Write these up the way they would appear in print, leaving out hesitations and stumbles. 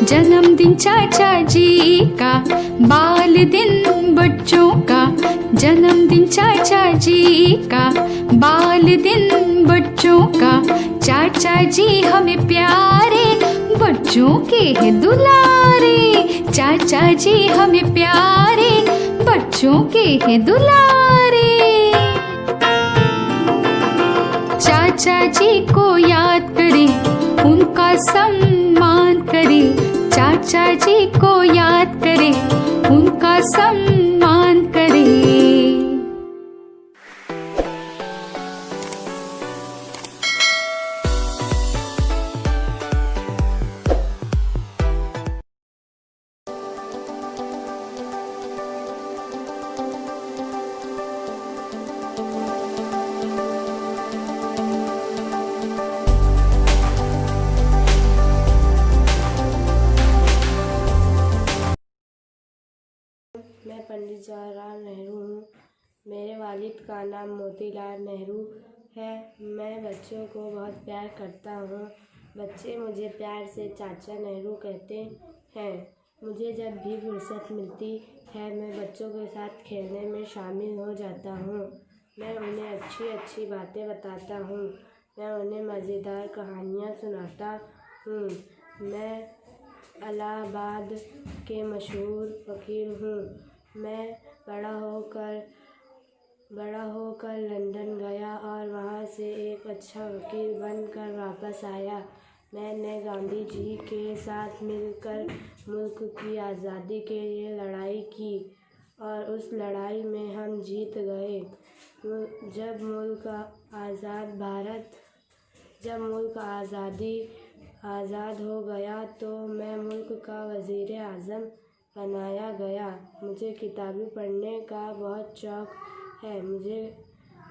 जन्मदिन चाचा जी का, बाल दिन बच्चों का। जन्मदिन चाचा जी का, बाल दिन बच्चों का। चाचा जी हमें प्यारे, बच्चों के हैं दुलारे। चाचा जी हमें प्यारे, बच्चों के हैं दुलारे। चाचा जी को याद करें, उनका सम्मान करें। चाचा जी को याद करें, उनका सम्मान करें। मैं पंडित जवाहरलाल नेहरू हूँ। मेरे वालिद का नाम मोतीलाल नेहरू है। मैं बच्चों को बहुत प्यार करता हूँ। बच्चे मुझे प्यार से चाचा नेहरू कहते हैं। मुझे जब भी फुर्सत मिलती है मैं बच्चों के साथ खेलने में शामिल हो जाता हूँ। मैं उन्हें अच्छी अच्छी बातें बताता हूँ। मैं उन्हें मज़ेदार कहानियाँ सुनाता हूँ। मैं इलाहाबाद के मशहूर वकील हूँ। मैं बड़ा होकर लंदन गया और वहाँ से एक अच्छा वकील बनकर वापस आया। मैंने गांधी जी के साथ मिलकर मुल्क की आज़ादी के लिए लड़ाई की और उस लड़ाई में हम जीत गए। जब मुल्क आज़ाद हो गया तो मैं मुल्क का वज़ीर आज़म बनाया गया। मुझे किताबें पढ़ने का बहुत शौक़ है। मुझे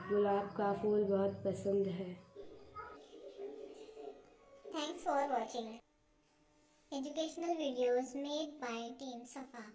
गुलाब का फूल बहुत पसंद है। Thanks for watching educational videos made by Team Safa.